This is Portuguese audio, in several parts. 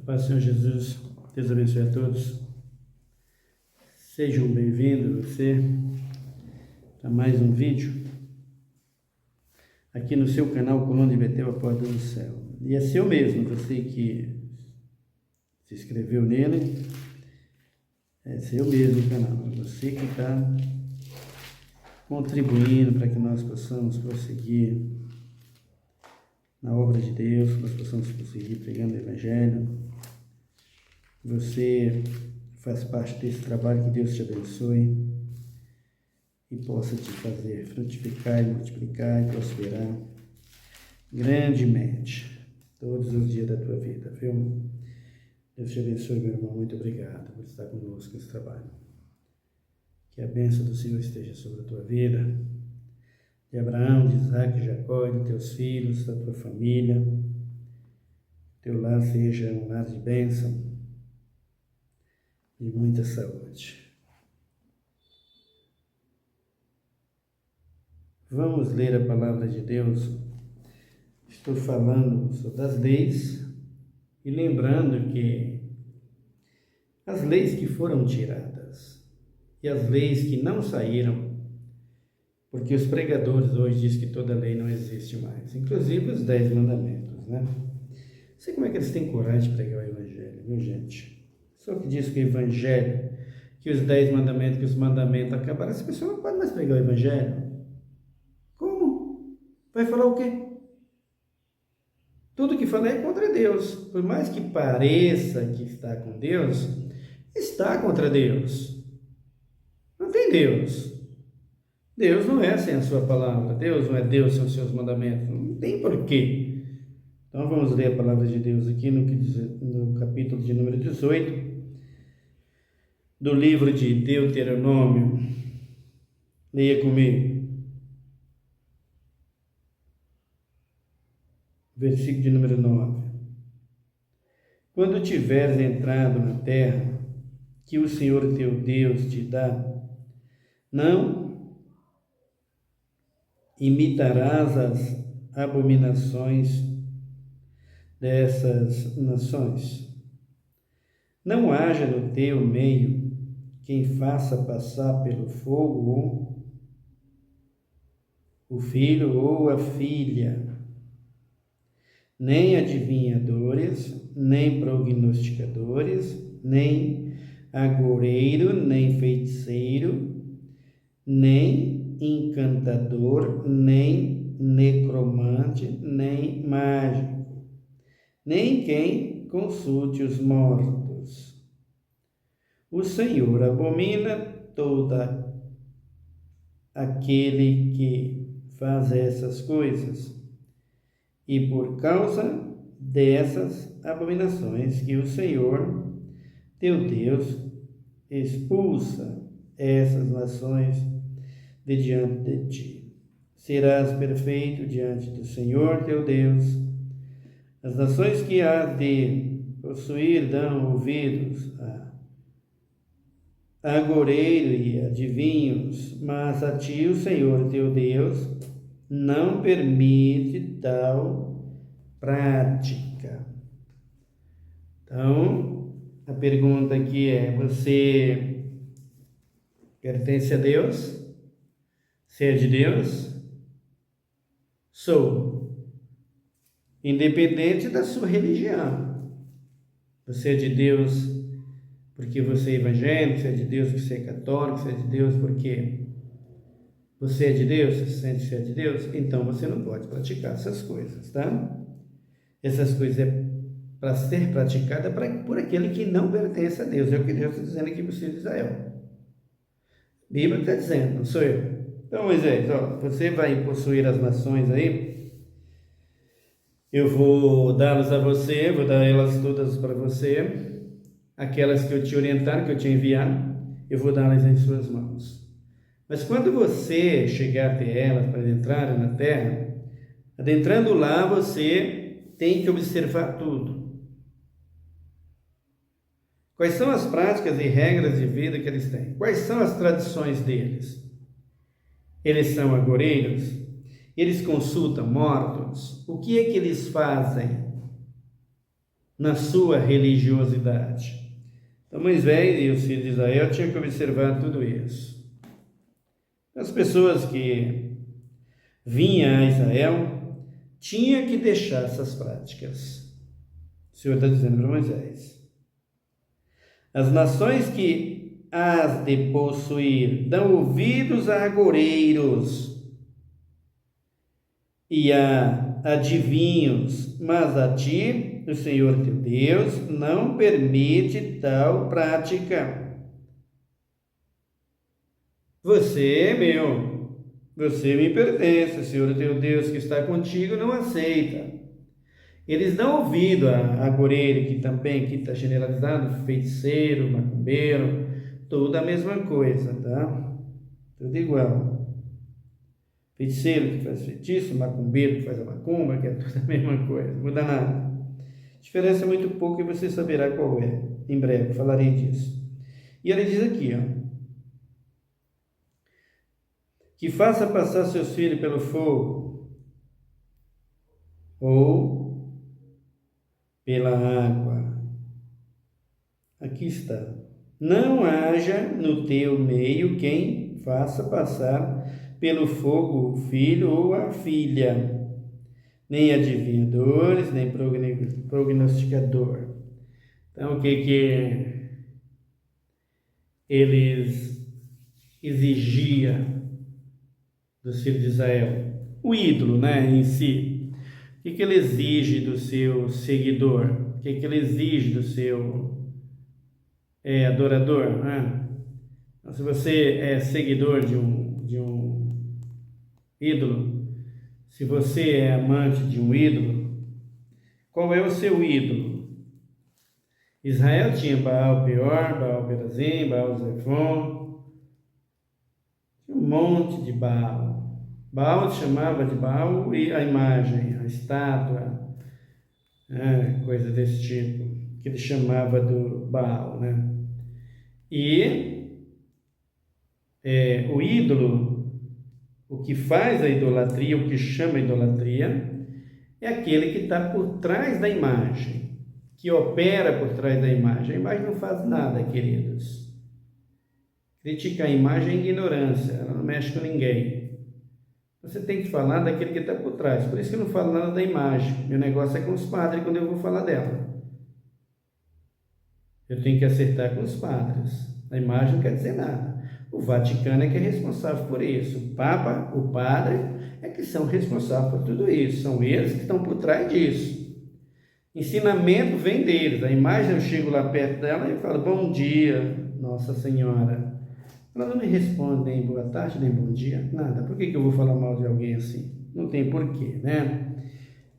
Paz do Senhor Jesus, Deus abençoe a todos. Sejam bem-vindos você a mais um vídeo aqui no seu canal Coluna de Betel, a Porta do Céu. E é seu mesmo, você que se inscreveu nele, é seu mesmo canal, você que está contribuindo para que nós possamos prosseguir na obra de Deus, nós possamos prosseguir pregando o Evangelho. Você faz parte desse trabalho, que Deus te abençoe e possa te fazer frutificar e multiplicar e prosperar grandemente todos os dias da tua vida, viu? Deus te abençoe, meu irmão, muito obrigado por estar conosco nesse trabalho. Que a bênção do Senhor esteja sobre a tua vida, de Abraão, de Isaac, de Jacó, de teus filhos, da tua família. Teu lar seja um lar de bênção e muita saúde. Vamos ler a palavra de Deus. Estou falando sobre as leis e lembrando que as leis que foram tiradas e as leis que não saíram, porque os pregadores hoje dizem que toda lei não existe mais, inclusive os 10 mandamentos, né? Não sei como é que eles têm coragem de pregar o Evangelho, viu, gente? Só que diz que o Evangelho, que os 10 mandamentos, que os mandamentos acabaram, essa pessoa não pode mais pregar o Evangelho. Como? Vai falar o quê? Tudo que fala é contra Deus. Por mais que pareça que está com Deus, está contra Deus. Não tem Deus. Deus não é sem a sua palavra. Deus não é Deus sem os seus mandamentos. Não tem porquê. Então vamos ler a palavra de Deus aqui no capítulo de número 18 do livro de Deuteronômio. Leia comigo. Versículo de número 9. Quando tiveres entrado na terra que o Senhor teu Deus te dá, não imitarás as abominações dessas nações. Não haja no teu meio quem faça passar pelo fogo o filho ou a filha, nem adivinhadores, nem prognosticadores, nem agoureiro, nem feiticeiro, nem encantador, nem necromante, nem mágico, nem quem consulte os mortos. O Senhor abomina todo aquele que faz essas coisas, e por causa dessas abominações que o Senhor teu Deus expulsa essas nações de diante de ti. Serás perfeito diante do Senhor teu Deus. As nações que há de possuir dão ouvidos a agoureiro e adivinhos, mas a ti o Senhor teu Deus não permite tal prática. Então, a pergunta aqui é: você pertence a Deus? Você é de Deus? Sou. Independente da sua religião. Você é de Deus porque você é evangélico, você é de Deus porque você é católico, você é de Deus porque você é de Deus, você sente que você é de Deus, então você não pode praticar essas coisas, tá? Essas coisas é para ser praticada por aquele que não pertence a Deus. É o que Deus está dizendo aqui para os filhos de Israel. A Bíblia está dizendo, não sou eu. Então, Moisés, você vai possuir as nações aí, eu vou dá-las a você, vou dar elas todas para você, aquelas que eu te orientar, que eu te enviar, eu vou dá-las em suas mãos. Mas quando você chegar até elas para adentrar na terra, adentrando lá, você tem que observar tudo. Quais são as práticas e regras de vida que eles têm? Quais são as tradições deles? Eles são agoureiros? Eles consultam mortos? O que é que eles fazem? na sua religiosidade. Então Moisés e os filhos de Israel tinham que observar tudo isso. As pessoas que vinham a Israel tinham que deixar essas práticas. O Senhor está dizendo para Moisés. As nações que has de possuir dão ouvidos a agoureiros e a adivinhos, mas a ti, o Senhor teu Deus, não permite tal prática. Você é meu, você me pertence, o Senhor teu Deus que está contigo não aceita. Eles dão ouvido a agoureiro, que também aqui está generalizado, feiticeiro, macumbeiro, tudo a mesma coisa, tá? Tudo igual. Feiticeiro que faz feitiço, macumbeiro que faz a macumba, que é tudo a mesma coisa, não muda nada. A diferença é muito pouco e você saberá qual é. Em breve falarei disso. E ele diz aqui, ó, que faça passar seus filhos pelo fogo ou pela água. Aqui está. Não haja no teu meio quem faça passar pelo fogo o filho ou a filha, nem adivinhadores, nem prognosticador. Então, o que eles exigiam dos filhos de Israel? O ídolo, né, em si. O que ele exige do seu seguidor? O que ele exige do seu adorador? Né? Então, se você é seguidor de um ídolo, se você é amante de um ídolo, qual é o seu ídolo? Israel tinha Baal Peor, Baal Perazim, Baal Zefon, tinha um monte de Baal. Baal chamava de Baal e a imagem, a estátua, coisa desse tipo, que ele chamava do Baal, né? E o ídolo, o que faz a idolatria, o que chama a idolatria, é aquele que está por trás da imagem, que opera por trás da imagem. A imagem não faz nada, queridos. Criticar a imagem é ignorância, ela não mexe com ninguém. Você tem que falar daquele que está por trás. Por isso que eu não falo nada da imagem. Meu negócio é com os padres quando eu vou falar dela. Eu tenho que acertar com os padres. A imagem não quer dizer nada. O Vaticano é que é responsável por isso. O Papa, o padre, é que são responsáveis por tudo isso. São eles que estão por trás disso. Ensinamento vem deles. A imagem, eu chego lá perto dela e falo, bom dia, Nossa Senhora. Ela não me responde nem boa tarde, nem bom dia, nada. Por que eu vou falar mal de alguém assim? Não tem porquê, né?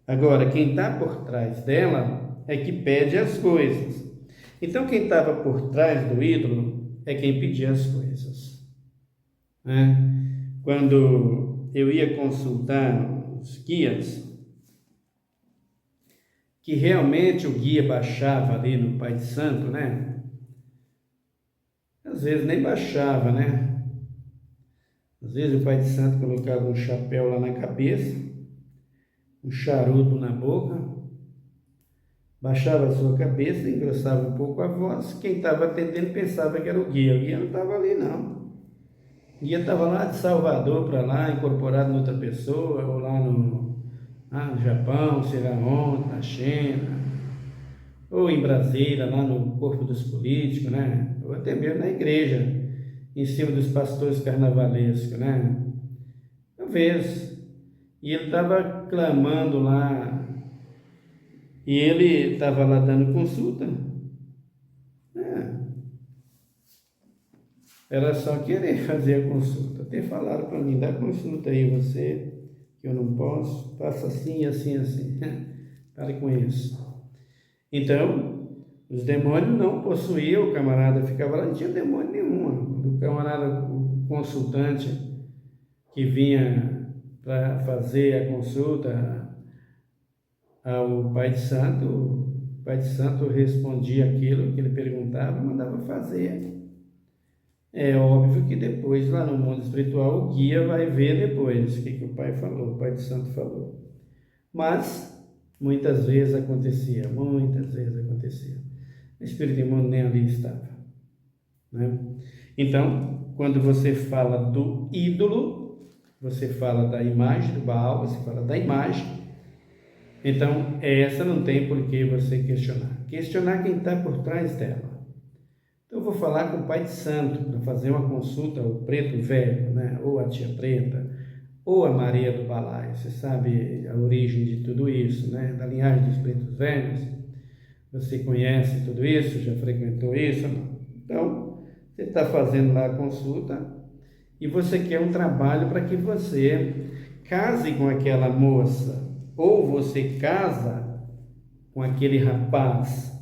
Agora, quem está por trás dela é que pede as coisas. Então, quem estava por trás do ídolo é quem pedia as coisas. Né? Quando eu ia consultar os guias, que realmente o guia baixava ali no Pai de Santo, né? Às vezes nem baixava, né? Às vezes o Pai de Santo colocava um chapéu lá na cabeça, um charuto na boca, baixava a sua cabeça, engrossava um pouco a voz. Quem estava atendendo pensava que era o guia não estava ali, não. O guia estava lá de Salvador para lá, incorporado em outra pessoa, ou lá no Japão, sei lá onde, na China, ou em Brasília, lá no corpo dos políticos, né? Ou até mesmo na igreja, em cima dos pastores carnavalescos, né? Talvez. E ele estava clamando lá, e ele estava lá dando consulta. Era só querer fazer a consulta. Até falaram para mim, dá consulta aí você, que eu não posso, faça assim, assim, assim. Pare com isso. Então, os demônios não possuíam, o camarada ficava lá, não tinha demônio nenhum. O camarada, o consultante que vinha para fazer a consulta ao Pai de Santo, o Pai de Santo respondia aquilo que ele perguntava, mandava fazer. É óbvio que depois, lá no mundo espiritual, o guia vai ver depois o que o Pai falou, o Pai de Santo falou. Mas Muitas vezes acontecia. O espírito imundo nem ali estava, né? Então, quando você fala do ídolo, você fala da imagem do Baal, você fala da imagem. Então, essa não tem por que você questionar. Questionar quem está por trás dela. Então, eu vou falar com o pai de santo para fazer uma consulta ao preto velho, né? Ou a tia preta, ou a Maria do Balaio. Você sabe a origem de tudo isso, né? Da linhagem dos pretos velhos. Você conhece tudo isso? Já frequentou isso? Não. Então, você está fazendo lá a consulta e você quer um trabalho para que você case com aquela moça, ou você casa com aquele rapaz.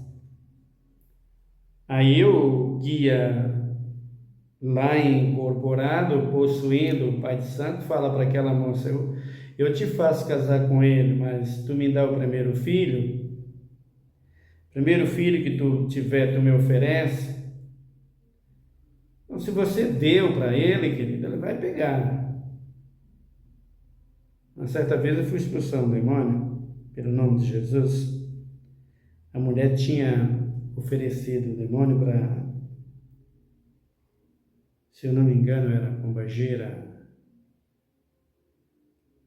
Aí o guia lá incorporado, possuindo o Pai de Santo, fala para aquela moça: eu te faço casar com ele, mas tu me dá o primeiro filho que tu tiver, tu me oferece. Então, se você deu para ele, querido, ele vai pegar. Uma certa vez eu fui expulsar um demônio, pelo nome de Jesus. A mulher tinha oferecido o demônio para, se eu não me engano, era pombagira.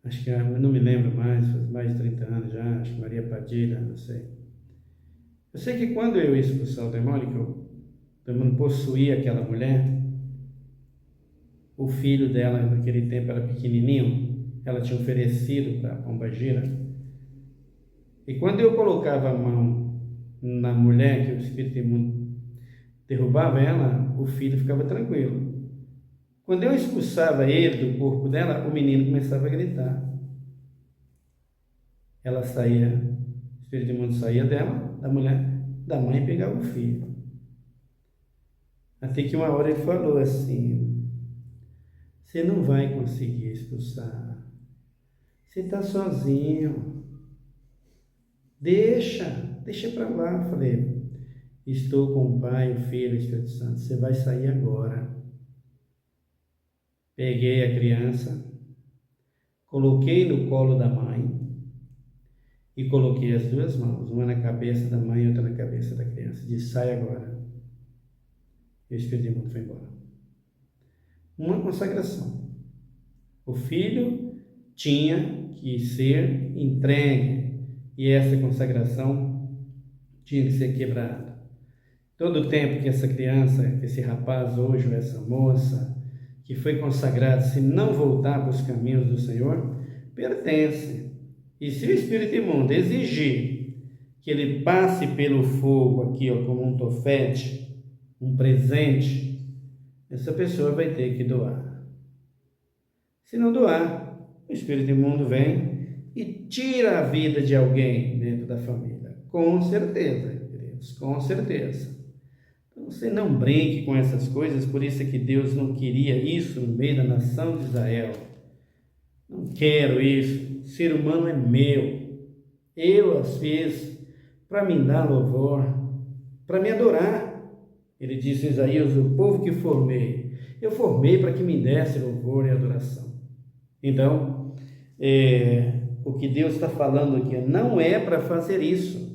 Acho que, eu não me lembro mais, faz mais de 30 anos já, acho que Maria Padilha, não sei. Eu sei que quando eu ia expulsar o demônio, que o demônio possuía aquela mulher, o filho dela naquele tempo era pequenininho, ela tinha oferecido para a pombagira. E quando eu colocava a mão na mulher, que o espírito imundo derrubava ela, o filho ficava tranquilo. Quando eu expulsava ele do corpo dela, o menino começava a gritar. Ela saía, o espírito imundo saía dela, da mulher, da mãe, e pegava o filho. Até que uma hora ele falou assim: você não vai conseguir expulsar. Você está sozinho. Deixa para lá. Eu falei: estou com o Pai, o Filho e o Espírito Santo. Você vai sair agora. Peguei a criança, coloquei no colo da mãe e coloquei as duas mãos, uma na cabeça da mãe e outra na cabeça da criança. Disse: sai agora. E o Espírito imundo foi embora. Uma consagração. O filho tinha que ser entregue e essa consagração tinha que ser quebrada. Todo o tempo que essa criança, que esse rapaz hoje, ou essa moça, que foi consagrado, se não voltar para os caminhos do Senhor, pertence. E se o espírito imundo exigir que ele passe pelo fogo aqui, ó, como um tofete, um presente, essa pessoa vai ter que doar. Se não doar, o espírito imundo vem e tira a vida de alguém dentro da família. Com certeza, queridos, com certeza. Então, você não brinque com essas coisas, por isso é que Deus não queria isso no meio da nação de Israel. Não quero isso. O ser humano é meu. Eu as fiz para me dar louvor, para me adorar. Ele disse em Isaías: o povo que formei, eu formei para que me desse louvor e adoração. Então, o que Deus está falando aqui não é para fazer isso.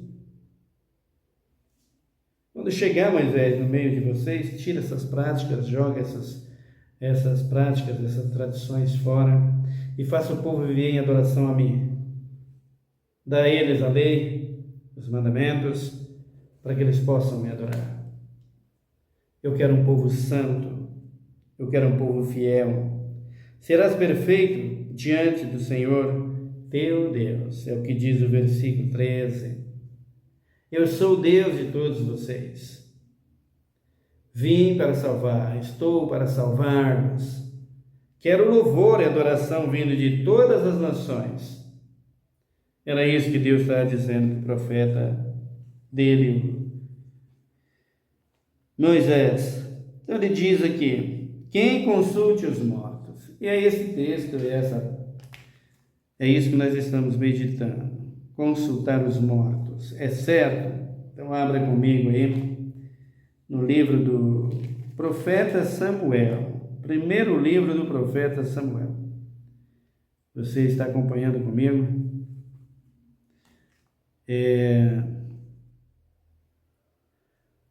Quando chegar, Moisés, no meio de vocês, tira essas práticas, joga essas práticas, essas tradições fora e faça o povo viver em adoração a mim. Dá a eles a lei, os mandamentos, para que eles possam me adorar. Eu quero um povo santo, eu quero um povo fiel. Serás perfeito diante do Senhor teu Deus, é o que diz o versículo 13. Eu sou o Deus de todos vocês. Vim para salvar, estou para salvar-vos. Quero louvor e adoração vindo de todas as nações. Era isso que Deus estava dizendo para o profeta dele, Moisés. Então ele diz aqui: quem consulte os mortos. E é esse texto, é isso que nós estamos meditando. Consultar os mortos. É certo? Então abra comigo aí no livro do profeta Samuel. Primeiro livro do profeta Samuel. Você está acompanhando comigo?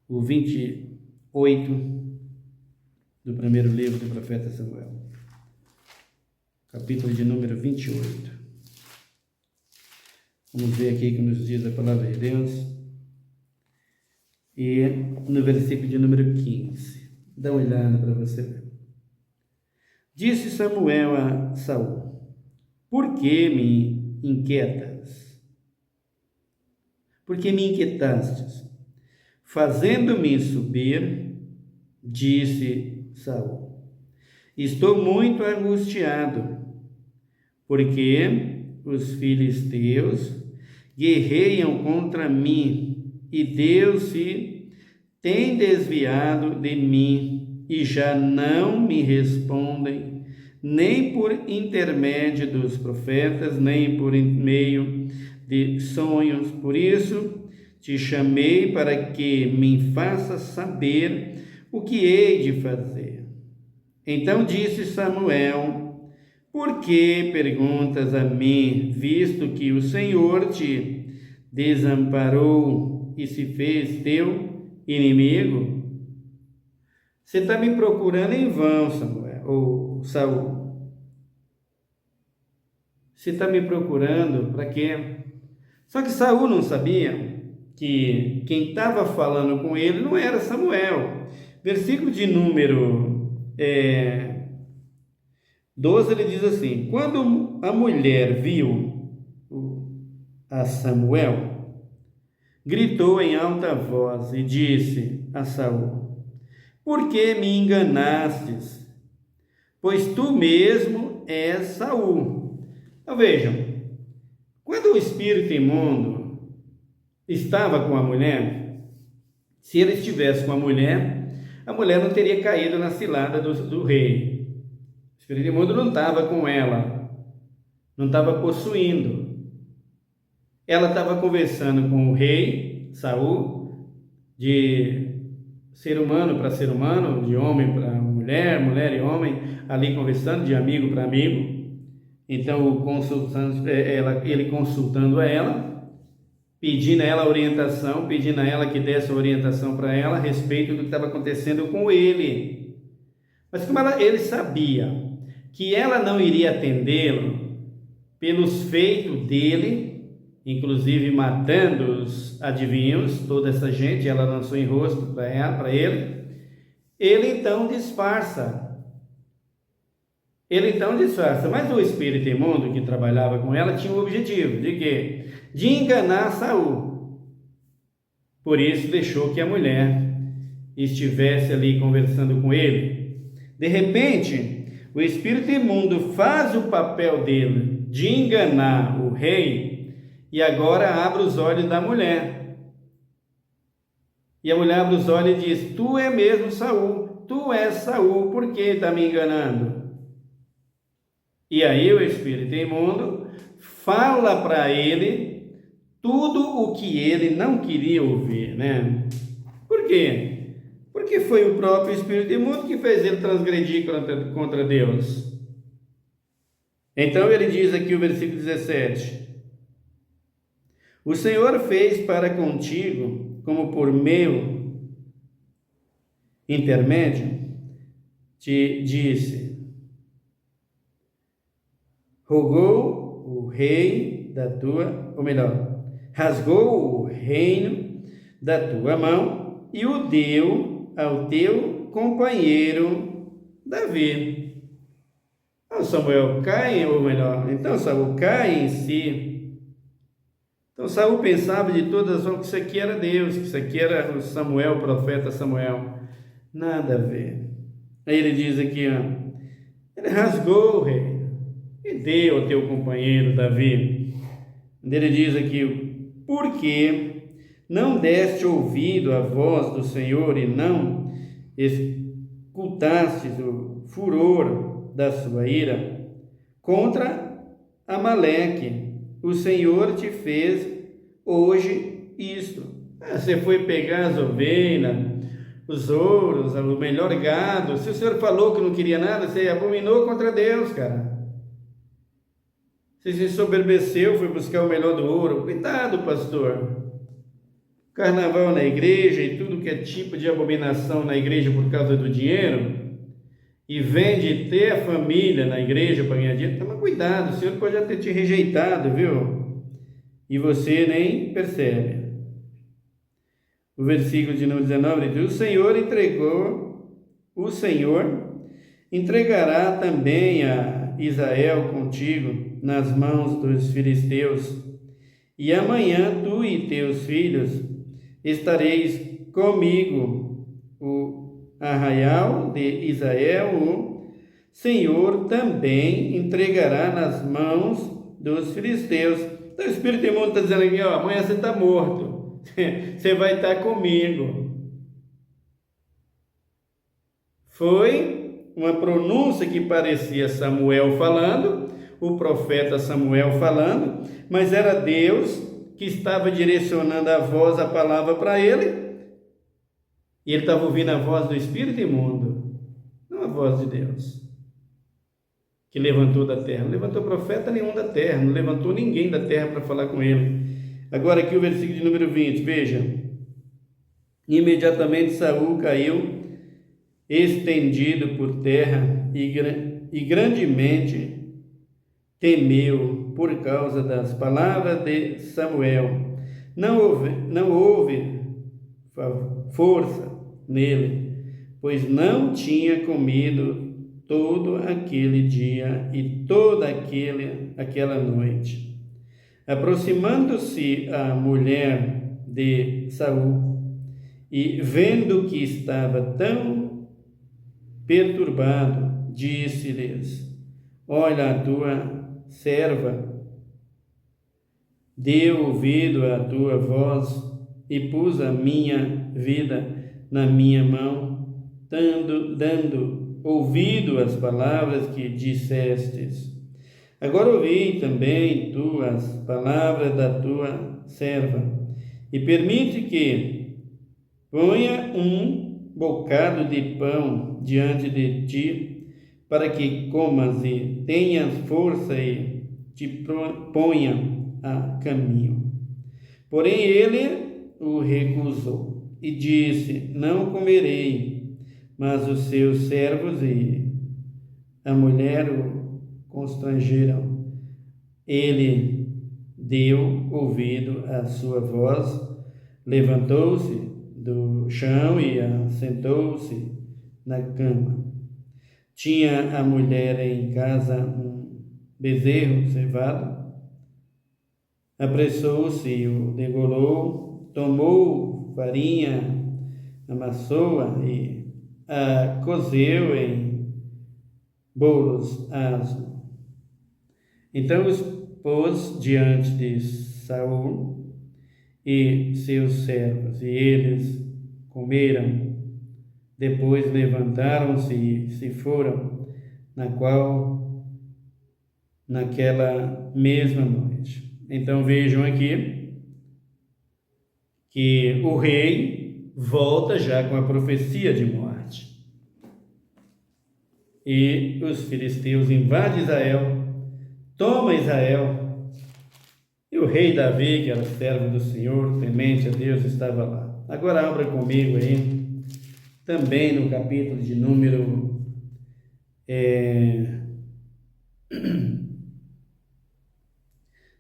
o 28 do primeiro livro do profeta Samuel, capítulo de número 28. Vamos ver aqui o que nos diz a palavra de Deus. E no versículo de número 15. Dá uma olhada para você ver. Disse Samuel a Saul: por que me inquietas? Por que me inquietastes? Fazendo-me subir, disse Saul: estou muito angustiado, porque os filisteus guerreiam contra mim, e Deus se tem desviado de mim, e já não me respondem, nem por intermédio dos profetas, nem por meio de sonhos. Por isso te chamei para que me faças saber o que hei de fazer. Então disse Samuel: por que perguntas a mim, visto que o Senhor te desamparou e se fez teu inimigo? Você está me procurando em vão, Samuel, ou Saul. Você está me procurando para quê? Só que Saul não sabia que quem estava falando com ele não era Samuel. Versículo de número 12, ele diz assim: quando a mulher viu a Samuel, gritou em alta voz e disse a Saul: por que me enganastes? Pois tu mesmo és Saul. Então vejam, quando o espírito imundo estava com a mulher, se ele estivesse com a mulher não teria caído na cilada do rei. O espírito imundo não estava com ela, não estava possuindo. Ela estava conversando com o rei, Saul, de ser humano para ser humano, de homem para mulher, mulher e homem, ali conversando, de amigo para amigo. Então, ele consultando ela, pedindo a ela orientação, pedindo a ela que desse orientação para ela a respeito do que estava acontecendo com ele. Mas como ele sabia que ela não iria atendê-lo pelos feitos dele, inclusive matando os adivinhos, toda essa gente, ela lançou em rosto para ele então disfarça. Mas o espírito imundo que trabalhava com ela tinha o objetivo de quê? De enganar Saul. Por isso deixou que a mulher estivesse ali conversando com ele. De repente, o espírito imundo faz o papel dele de enganar o rei e agora abre os olhos da mulher. E a mulher abre os olhos e diz: tu é mesmo Saul, tu és Saul, por que está me enganando? E aí o espírito imundo fala para ele tudo o que ele não queria ouvir, né? Por quê? Porque foi o próprio espírito imundo que fez ele transgredir contra Deus. Então ele diz aqui o versículo 17: o Senhor fez para contigo, como por meu intermédio, te disse: rasgou o reino da tua mão e o deu ao teu companheiro Davi. Então Saul cai em si. Então Saul pensava de todas as formas que isso aqui era Deus, que isso aqui era o Samuel, o profeta Samuel. Nada a ver. Aí ele diz aqui, ele rasgou o reino e deu ao teu companheiro Davi. Ele diz aqui: porque não deste ouvido à voz do Senhor e não escutastes o furor da sua ira contra Amaleque, o Senhor te fez hoje isto. Você foi pegar as ovelhas, os ouros, o melhor gado. Se o Senhor falou que não queria nada, você abominou contra Deus, cara. Você se ensoberbeceu, foi buscar o melhor do ouro. Cuidado, pastor. Carnaval na igreja e tudo que é tipo de abominação na igreja por causa do dinheiro, e vende ter a família na igreja para ganhar dinheiro, toma cuidado, o Senhor pode até te rejeitado, viu? E você nem percebe. O versículo de número 19 diz: o Senhor entregará também a Israel contigo nas mãos dos filisteus, e amanhã tu e teus filhos estareis comigo, o arraial de Israel, o Senhor também entregará nas mãos dos filisteus. Então o Espírito Imundo está dizendo aqui, ó, amanhã você está morto, você vai estar comigo. Foi uma pronúncia que parecia Samuel falando, o profeta Samuel falando, mas era Deus que estava direcionando a voz, a palavra para ele, e ele estava ouvindo a voz do Espírito Imundo, não a voz de Deus, que levantou da terra. Não levantou profeta nenhum da terra, não levantou ninguém da terra para falar com ele. Agora aqui o versículo de número 20, veja: imediatamente Saul caiu estendido por terra e grandemente temeu por causa das palavras de Samuel. Não houve força nele, pois não tinha comido todo aquele dia e toda aquela noite. Aproximando-se a mulher de Saul e vendo que estava tão perturbado, disse-lhes: olha, a tua serva deu ouvido à tua voz e pus a minha vida na minha mão, dando ouvido às palavras que dissestes. Agora ouvi também tu as palavras da tua serva, e permite que ponha um bocado de pão diante de ti, para que comas e tenhas força e te ponha a caminho. Porém ele o recusou e disse: não comerei. Mas os seus servos e a mulher o constrangeram. Ele deu ouvido à sua voz, levantou-se do chão e assentou-se na cama. Tinha a mulher em casa um bezerro cevado. Apressou-se e o degolou, tomou farinha, amassou-a e a cozeu em bolos asmos. Então os pôs diante de Saul e seus servos, e eles comeram. Depois levantaram-se e se foram, naquela mesma noite. Então vejam aqui que o rei volta já com a profecia de morte. E os filisteus invadem Israel, tomam Israel, e o rei Davi, que era servo do Senhor, temente a Deus, estava lá. Agora abra comigo aí, também no capítulo de número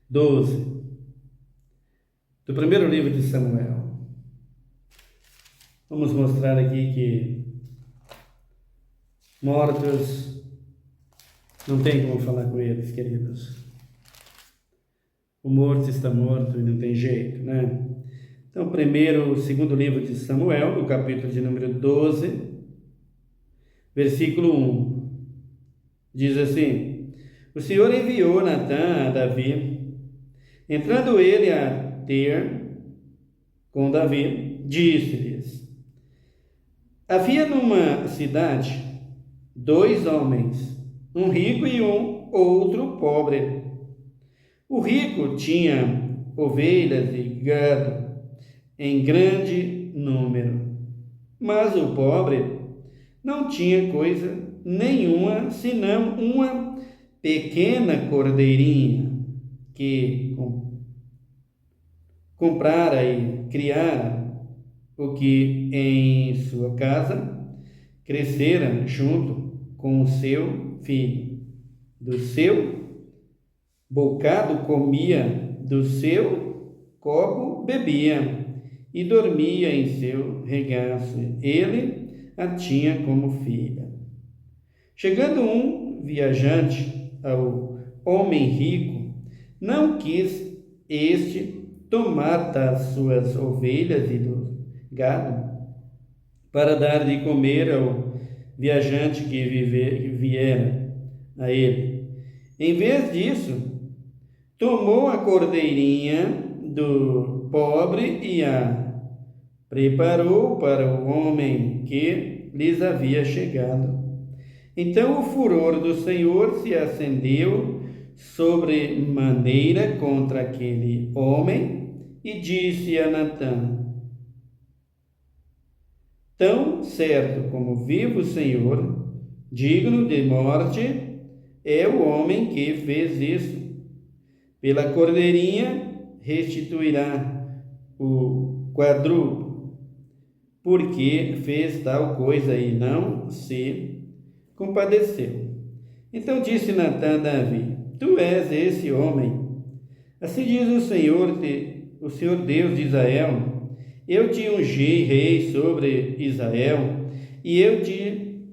12, do primeiro livro de Samuel. Vamos mostrar aqui que mortos não tem como falar com eles, queridos. O morto está morto e não tem jeito, né? Então, segundo livro de Samuel, no capítulo de número 12, versículo 1, diz assim: o Senhor enviou Natã a Davi. Entrando ele a ter com Davi, disse-lhes: havia numa cidade 2 homens, um rico e um outro pobre. O rico tinha ovelhas e gado em grande número, mas o pobre não tinha coisa nenhuma senão uma pequena cordeirinha, que comprara e criara o que em sua casa crescera junto com o seu filho. Do seu bocado comia, do seu copo bebia, e dormia em seu regaço. Ele a tinha como filha. Chegando um viajante ao homem rico, não quis este tomar das suas ovelhas e do gado para dar de comer ao viajante que viera a ele. Em vez disso, tomou a cordeirinha do pobre e a preparou para o homem que lhes havia chegado. Então o furor do Senhor se acendeu sobremaneira contra aquele homem e disse a Natã: tão certo como vive o Senhor, digno de morte é o homem que fez isso. Pela cordeirinha restituirá o quadruplo, porque fez tal coisa e não se compadeceu. Então disse Natã a Davi: tu és esse homem. Assim diz o Senhor Deus de Israel: eu te ungi rei sobre Israel, e eu te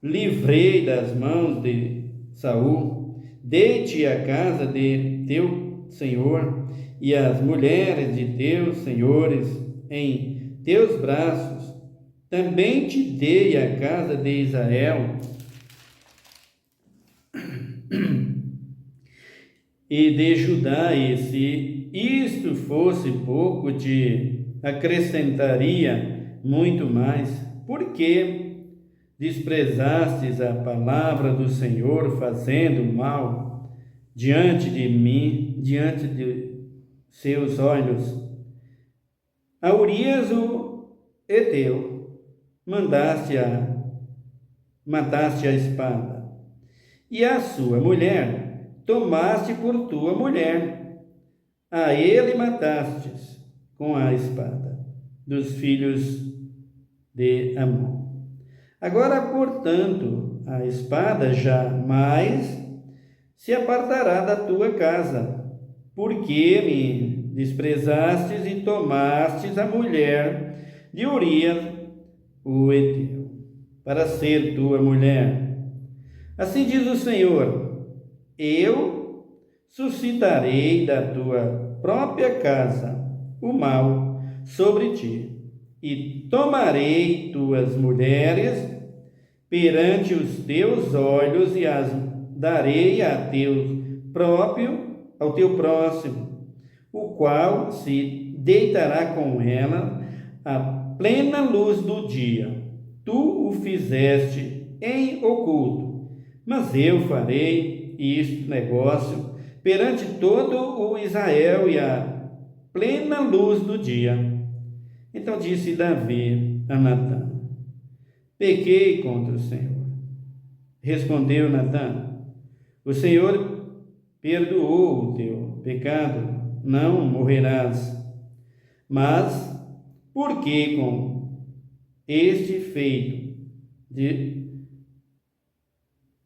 livrei das mãos de Saul. Dei-te a casa de teu senhor e as mulheres de teus senhores em teus braços. Também te dei a casa de Israel e de Judá, e se isto fosse pouco, te acrescentaria muito mais. Porque desprezastes a palavra do Senhor, fazendo mal diante de mim, diante de seus olhos? A Urias o Heteu mataste a espada, e a sua mulher tomaste por tua mulher. A ele matastes com a espada dos filhos de Amon. Agora, portanto, a espada jamais se apartará da tua casa, porque me desprezastes e tomastes a mulher de Urias o Heteu, para ser tua mulher. Assim diz o Senhor: eu suscitarei da tua própria casa o mal sobre ti, e tomarei tuas mulheres perante os teus olhos e as darei ao teu próximo, o qual se deitará com ela à plena luz do dia. Tu o fizeste em oculto, mas eu farei este negócio perante todo o Israel e à plena luz do dia. Então disse Davi a Natã: pequei contra o Senhor. Respondeu Natã: o Senhor perdoou o teu pecado, não morrerás. Mas porque com este feito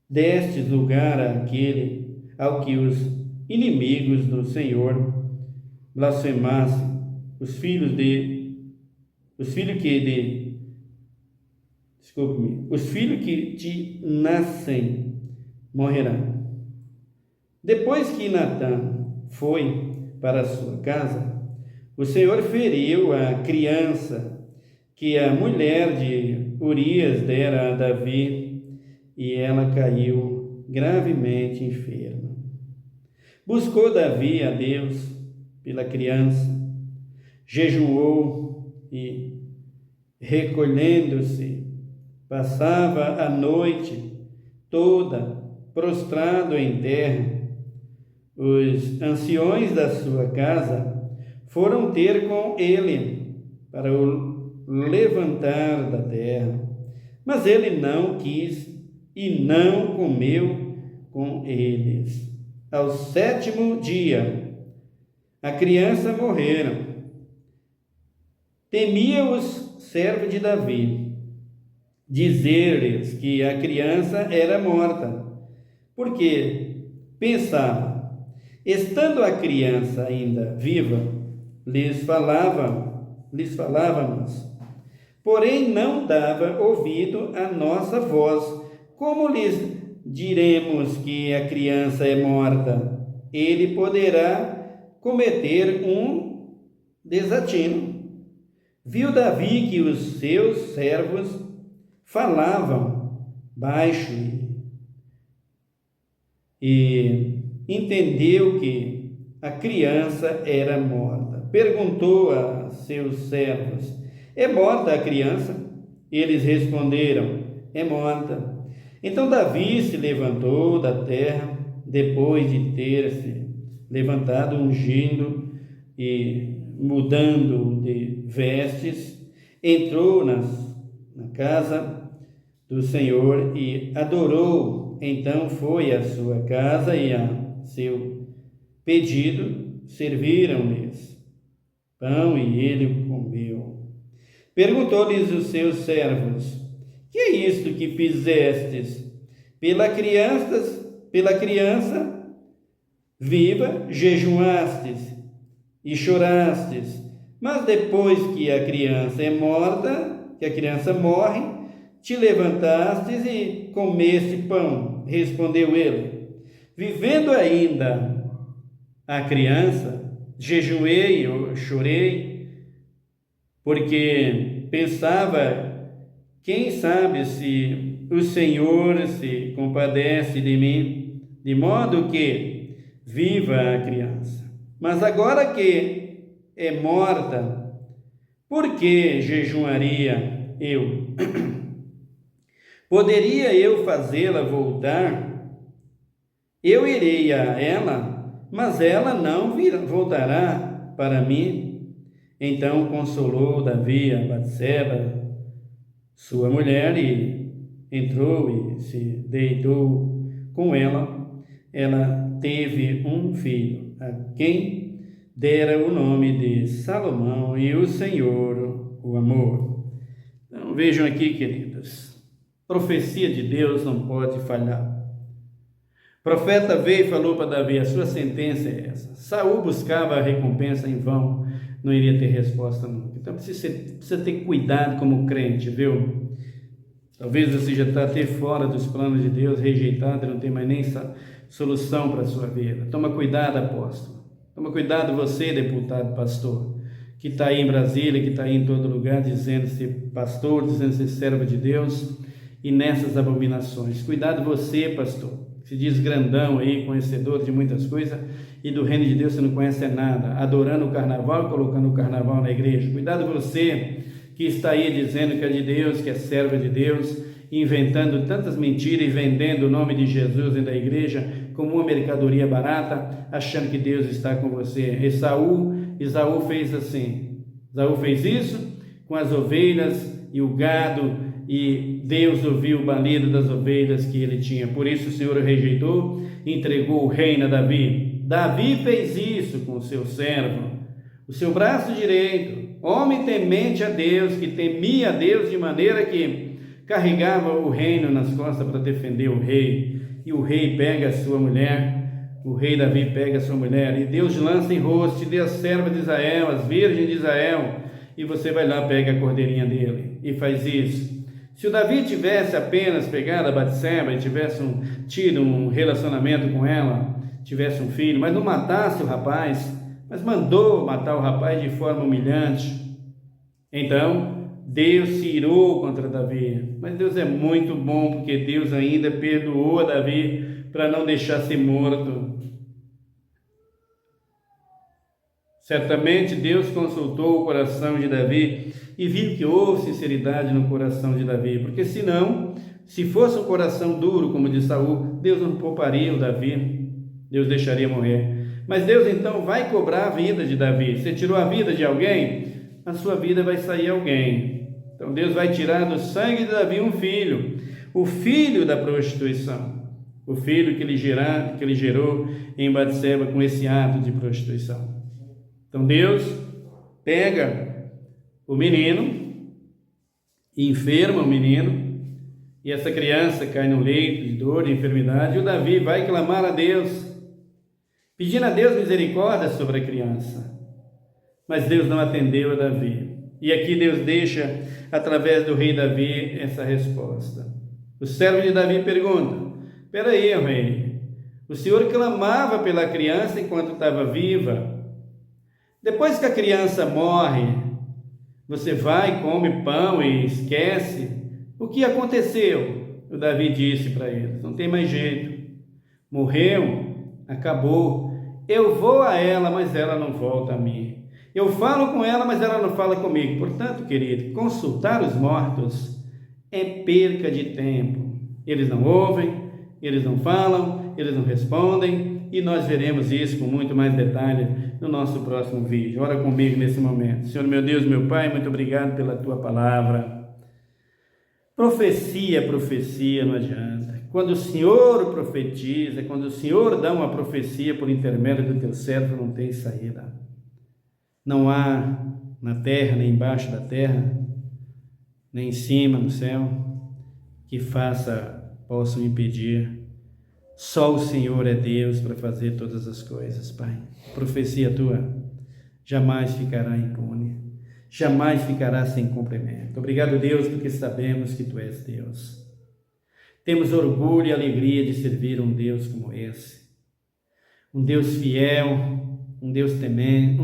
destes lugar àquele ao que os inimigos do Senhor blasfemassem, os filhos que te nascem morrerão. Depois que Natã foi para a sua casa, o Senhor feriu a criança que a mulher de Urias dera a Davi, e ela caiu gravemente enferma. Buscou Davi a Deus pela criança, jejuou e, recolhendo-se, passava a noite toda prostrado em terra. Os anciões da sua casa foram ter com ele para o levantar da terra, mas ele não quis e não comeu com eles. Ao sétimo dia, a criança morreram. Temia-os servo de Davi dizer-lhes que a criança era morta, porque pensava, estando a criança ainda viva, lhes falávamos, porém não dava ouvido à nossa voz. Como lhes diremos que a criança é morta? Ele poderá cometer um desatino. Viu Davi que os seus servos falavam baixo e entendeu que a criança era morta. Perguntou a seus servos: é morta a criança? Eles responderam: é morta. Então Davi se levantou da terra, depois de ter se levantado, ungindo e mudando de vestes, entrou na casa do Senhor e adorou. Então foi à sua casa e a seu pedido serviram-lhes pão e ele comeu. Perguntou-lhes os seus servos: que é isto que fizestes? Pela criança viva jejuastes e chorastes, mas depois que a criança é morta, que a criança morre, te levantastes e comeste pão. Respondeu ele: vivendo ainda a criança, jejuei ou chorei, porque pensava, quem sabe se o Senhor se compadece de mim, de modo que viva a criança. Mas agora que é morta, por que jejuaria eu? Poderia eu fazê-la voltar? Eu irei a ela, mas ela não voltará para mim. Então consolou Davi a Batseba, sua mulher, e entrou e se deitou com ela. Ela teve um filho, a quem dera o nome de Salomão, e o Senhor o amou. Então vejam aqui, queridos, profecia de Deus não pode falhar. O profeta veio e falou para Davi: a sua sentença é essa. Saul buscava a recompensa em vão, não iria ter resposta nunca. Então precisa ter cuidado como crente, viu? Talvez você já está até fora dos planos de Deus, rejeitado, não tem mais nem solução para a sua vida. Toma cuidado, apóstolo. Toma cuidado você, deputado, pastor, que está aí em Brasília, que está aí em todo lugar, dizendo-se pastor, dizendo-se servo de Deus, e nessas abominações. Cuidado você, pastor, que se diz grandão aí, conhecedor de muitas coisas, e do reino de Deus você não conhece nada, adorando o carnaval e colocando o carnaval na igreja. Cuidado você, que está aí dizendo que é de Deus, que é servo de Deus, inventando tantas mentiras e vendendo o nome de Jesus e da igreja como uma mercadoria barata, achando que Deus está com você. Esaú fez assim. Esaú fez isso com as ovelhas e o gado, e Deus ouviu o balido das ovelhas que ele tinha. Por isso o Senhor o rejeitou e entregou o reino a Davi. Davi fez isso com o seu servo, o seu braço direito, homem temente a Deus, que temia a Deus de maneira que carregava o reino nas costas para defender o rei. E o rei pega a sua mulher, o rei Davi pega a sua mulher, e Deus lança em rosto, te dê a serva de Israel, as virgens de Israel, e você vai lá, pega a cordeirinha dele e faz isso. Se o Davi tivesse apenas pegado a Batseba e tivesse tido um relacionamento com ela, tivesse um filho, mas não matasse o rapaz, mas mandou matar o rapaz de forma humilhante, então Deus se irou contra Davi. Mas Deus é muito bom, porque Deus ainda perdoou a Davi para não deixar ser morto. Certamente Deus consultou o coração de Davi e viu que houve sinceridade no coração de Davi, porque senão, se fosse um coração duro como o de Saul, Deus não pouparia o Davi, Deus deixaria morrer. Mas Deus então vai cobrar a vida de Davi. Você tirou a vida de alguém, a sua vida vai sair alguém. Então Deus vai tirar do sangue de Davi um filho, o filho da prostituição, o filho que ele gerou em Batseba com esse ato de prostituição. Então Deus pega o menino, enferma o menino, e essa criança cai no leito de dor, de enfermidade, e o Davi vai clamar a Deus, pedindo a Deus misericórdia sobre a criança. Mas Deus não atendeu a Davi. E aqui Deus deixa, através do rei Davi, essa resposta. O servo de Davi pergunta: peraí, rei, o senhor clamava pela criança enquanto estava viva. Depois que a criança morre, você vai, come pão e esquece. O que aconteceu? O Davi disse para eles: não tem mais jeito. Morreu, acabou. Eu vou a ela, mas ela não volta a mim. Eu falo com ela, mas ela não fala comigo. Portanto, querido, consultar os mortos é perca de tempo. Eles não ouvem, eles não falam, eles não respondem, e nós veremos isso com muito mais detalhe no nosso próximo vídeo. Ora comigo nesse momento. Senhor meu Deus, meu Pai, muito obrigado pela Tua palavra. Profecia não adianta. Quando o Senhor profetiza, quando o Senhor dá uma profecia por intermédio do Teu servo, não tem saída. Não há na terra, nem embaixo da terra, nem em cima no céu, que possam impedir. Só o Senhor é Deus para fazer todas as coisas, Pai. Profecia Tua jamais ficará impune, jamais ficará sem cumprimento. Obrigado, Deus, porque sabemos que Tu és Deus. Temos orgulho e alegria de servir um Deus como esse, um Deus fiel, um Deus tremendo,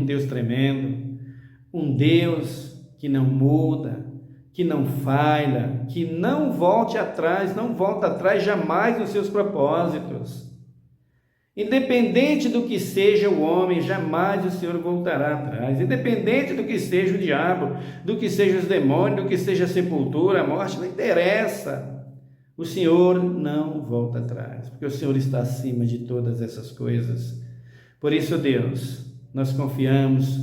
um Deus que não muda, que não falha, que não volta atrás jamais nos seus propósitos. Independente do que seja o homem, jamais o Senhor voltará atrás. Independente do que seja o diabo, do que seja os demônios, do que seja a sepultura, a morte, não interessa. O Senhor não volta atrás, porque o Senhor está acima de todas essas coisas. Por isso, Deus, nós confiamos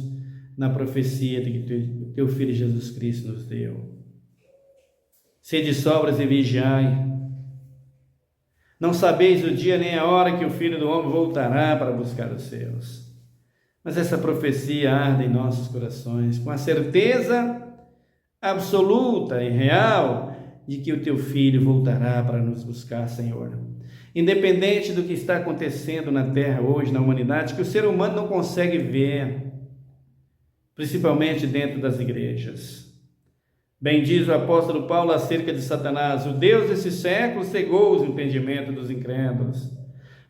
na profecia que Teu Filho Jesus Cristo nos deu. Sede sobras e vigiai. Não sabeis o dia nem a hora que o Filho do Homem voltará para buscar os seus. Mas essa profecia arde em nossos corações, com a certeza absoluta e real de que o Teu Filho voltará para nos buscar, Senhor. Independente do que está acontecendo na terra hoje, na humanidade, que o ser humano não consegue ver, principalmente dentro das igrejas. Bem diz o apóstolo Paulo acerca de Satanás: o Deus desse século cegou os entendimentos dos incrédulos,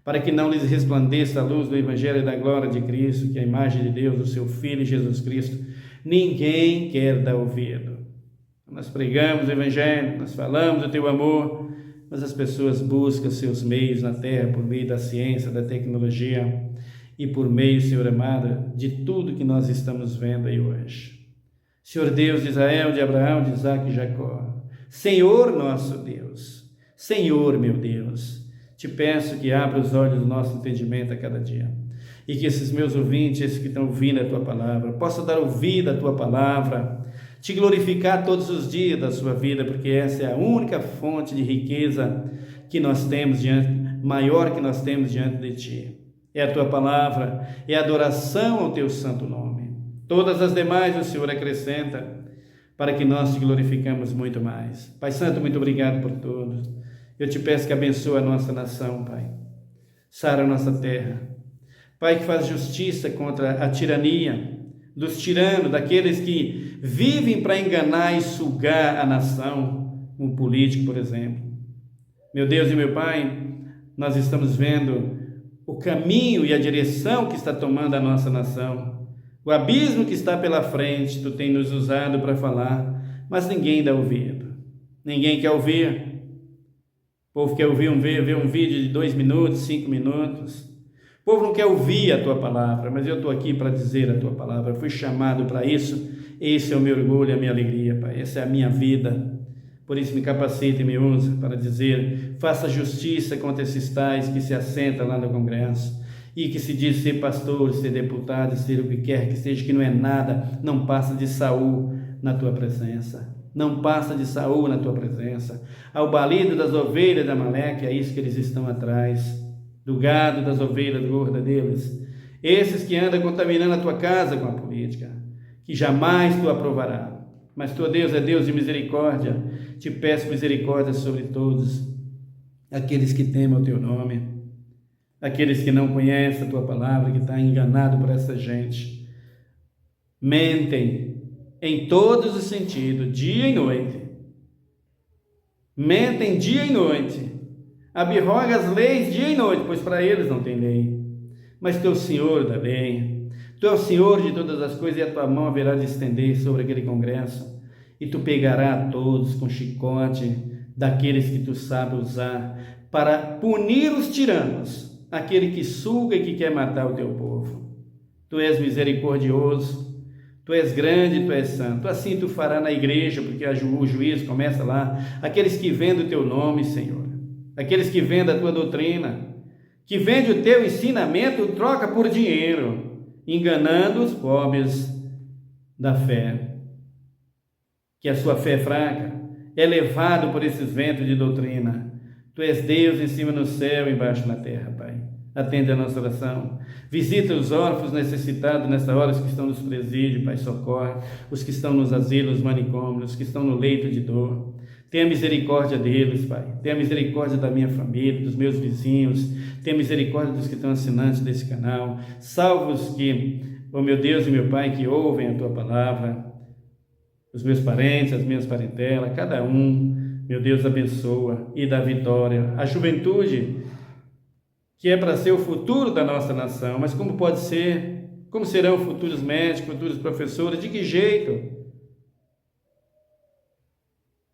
para que não lhes resplandeça a luz do Evangelho e da glória de Cristo, que é a imagem de Deus, o seu Filho Jesus Cristo. Ninguém quer dar ouvido. Nós pregamos o Evangelho, nós falamos do Teu amor, mas as pessoas buscam seus meios na terra por meio da ciência, da tecnologia e por meio, Senhor amado, de tudo que nós estamos vendo aí hoje. Senhor Deus de Israel, de Abraão, de Isaac e Jacó, Senhor nosso Deus, Senhor meu Deus, te peço que abra os olhos do nosso entendimento a cada dia e que esses meus ouvintes, esses que estão ouvindo a Tua palavra, possam dar ouvido à Tua palavra, te glorificar todos os dias da sua vida, porque essa é a única fonte de riqueza que nós temos maior que nós temos diante de Ti. É a Tua palavra, é a adoração ao Teu santo nome. Todas as demais o Senhor acrescenta, para que nós te glorificamos muito mais. Pai Santo, muito obrigado por tudo. Eu te peço que abençoe a nossa nação, Pai. Sara a nossa terra. Pai, que faz justiça contra a tirania dos tiranos, daqueles que vivem para enganar e sugar a nação, um político, por exemplo. Meu Deus e meu Pai, nós estamos vendo o caminho e a direção que está tomando a nossa nação, o abismo que está pela frente. Tu tem nos usado para falar, mas ninguém dá ouvido, ninguém quer ouvir. O povo quer ouvir ver um vídeo de 2 minutos, 5 minutos. O povo não quer ouvir a Tua palavra, mas eu estou aqui para dizer a Tua palavra. Eu fui chamado para isso. Esse é o meu orgulho, a minha alegria, Pai. Essa é a minha vida. Por isso me capacita e me usa para dizer: faça justiça contra esses tais que se assentam lá no Congresso e que se diz ser pastor, ser deputado, ser o que quer que seja, que não é nada, não passa de Saul na Tua presença. Não passa de Saul na Tua presença. Ao balido das ovelhas de Amaleque, é isso que eles estão atrás. Do gado, das ovelhas gordas deles, esses que andam contaminando a tua casa com a política, que jamais tu aprovará. Mas tu, Deus, é Deus de misericórdia, te peço misericórdia sobre todos aqueles que temem o teu nome, aqueles que não conhecem a tua palavra, que estão enganados por essa gente, mentem em todos os sentidos, dia e noite, mentem dia e noite, abroga as leis dia e noite, pois para eles não tem lei, mas tu é o Senhor da lei, tu é o Senhor de todas as coisas, e a tua mão haverá de estender sobre aquele congresso, e tu pegarás a todos com chicote, daqueles que tu sabes usar, para punir os tiranos, aquele que suga e que quer matar o teu povo. Tu és misericordioso, tu és grande, tu és santo. Assim tu farás na igreja, porque o juízo começa lá. Aqueles que vendem o teu nome, Senhor, aqueles que vendem a tua doutrina, que vende o teu ensinamento, troca por dinheiro, enganando os pobres da fé, que a sua fé é fraca, é levado por esses ventos de doutrina. Tu és Deus em cima no céu e embaixo na terra, Pai. Atende a nossa oração. Visita os órfãos necessitados nessa hora, os que estão nos presídios, Pai, socorre. Os que estão nos asilos, manicômios, os que estão no leito de dor. Tenha misericórdia deles, Pai. Tenha misericórdia da minha família, dos meus vizinhos. Tenha misericórdia dos que estão assinantes desse canal. Salva os que, ó meu Deus e meu Pai, que ouvem a Tua palavra. Os meus parentes, as minhas parentelas, cada um, meu Deus, abençoa e dá vitória. A juventude, que é para ser o futuro da nossa nação, mas como pode ser? Como serão futuros médicos, futuros professores? De que jeito?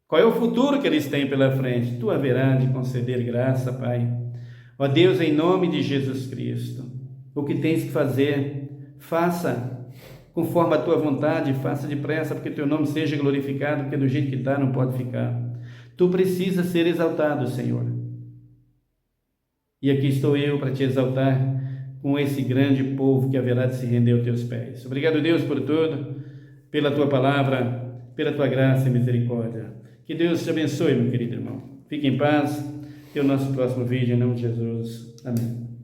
Qual é o futuro que eles têm pela frente? Tu haverá de conceder graça, Pai. Ó Deus, em nome de Jesus Cristo, o que tens que fazer, faça conforme a tua vontade, faça depressa, porque teu nome seja glorificado, porque do jeito que está não pode ficar. Tu precisas ser exaltado, Senhor. E aqui estou eu para te exaltar com esse grande povo que haverá de se render aos teus pés. Obrigado, Deus, por tudo, pela tua palavra, pela tua graça e misericórdia. Que Deus te abençoe, meu querido irmão. Fique em paz. Até o nosso próximo vídeo, em nome de Jesus. Amém.